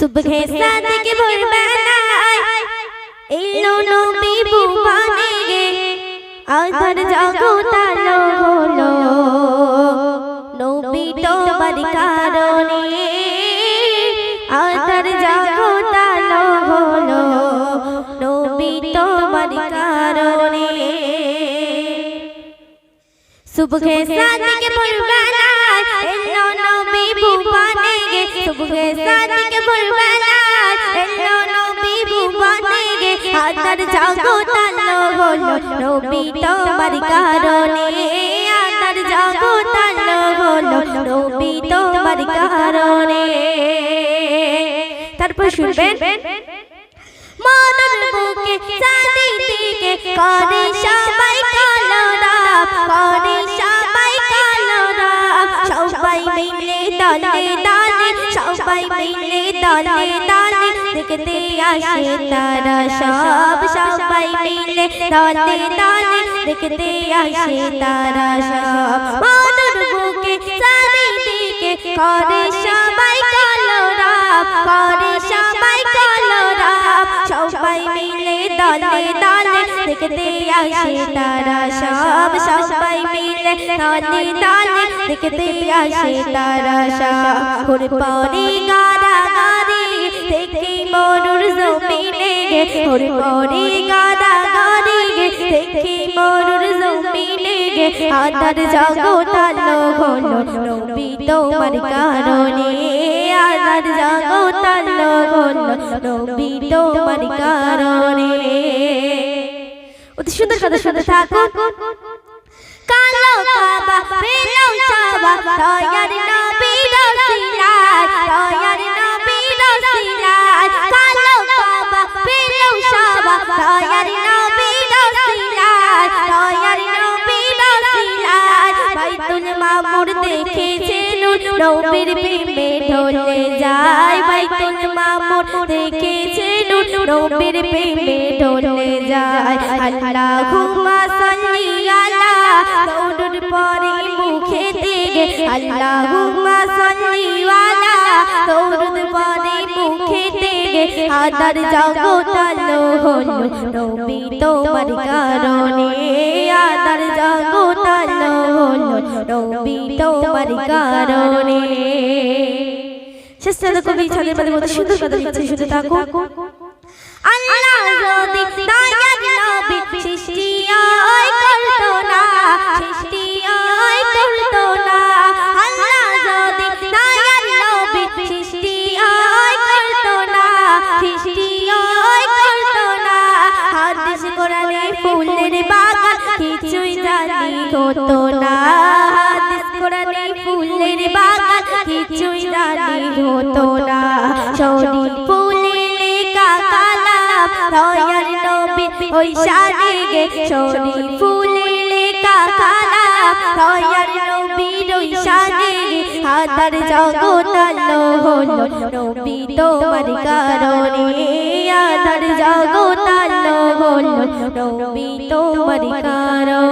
सुबह सादिक भोरবেলায় এলো নবী ভুবনে আধার জগৎ আলো হলো নবী তোমার কারণে আধার জগৎ আলো হলো নবী তোমার কারণে सुबह सादिक भोरবেলায় এলো নবী ভুবনে सुबह सादिक भोरবেলায় এলো নবী ভুবনে আধার জগৎ আলো হলো নবী তোমার কারণে আধার জগৎ আলো হলো নবী তোমার কারণে তারপর শুনবেন মনের বুকে চারিদিকে করে সবাই কালোরাব করে সবাই কালোরাব সবাই মিলে দলে দলে সবাই মিলে দলে দলে দেখতে আসে তারা সব সবাই মিলে দলে দলে দেখতে আসে তারা সব মনের বুকে চারিদিকে করে সবাই কালোরাব করে সবাই কালোরাব সবাই মিলে দলে দলে দেখতে আসে তারা সব সবাই মিলে দলে দলে দেখতে আসে তারা সব ঘুরে পড়ে গাড়াগাড়ি দেখে মরুর জমিনে ঘুরে পড়ে গাড়াগাড়ি দেখে মরুর জমিনে আধার জগৎ আলো হলো নবী তোমার কারণে আধার জগৎ আলো হলো নবী তোমার কারণে অতি সুন্দর কথা শুনতে থাকো কালো কাবা পেলাম সাবা দয়ার নবী রসিলায় দয়ার নবী রসিলায় কালো কাবা পেলাম সাবা দয়ার নবী রসিলায় দয়ার নবী রসিলায় বাইতুল মামুর দেখেছেন নবীর প্রেমে ঢলে যায় বাইতুল মামুর দেখেছেন নবীর প্রেমে ঢলে যায় আল্লাহুম্মা সাল্লি আলা দৌড় পরে মুখে দিকে আল্লাহুম্মা সাল্লি আলা দৌড় পরে মুখে দিকে আধার জগৎ আলো হলো নবী তোমার কারণে আধার জগৎ আলো হলো নবী তোমার কারণে শেষে কবি ছাদের মধ্যে মতো সুন্দর কথা লিখছে শুনতে থাকো আল্লাহ যদি দয়ার নবী সৃষ্টি আয় করতো না সৃষ্টি আয় করতো না আল্লাহ যদি দয়ার নবী সৃষ্টি আয় করতো না সৃষ্টি আয় করতো না হাদিস কোরআনে ফুলের বাগান কিছুই জানি হতো না হাদিস কোরআনে ফুলের বাগান কিছুই জানি হতো না শরী ফুলে লেখা কালাম দয়ার নবী ওই শানে গে শরী ফুলে লেখা কালাম দয়ার নবীর ওই শানে আধার জগৎ আলো হলো নবী তোমার কারণে আধার জগৎ আলো হলো নবী তোমার কারণে।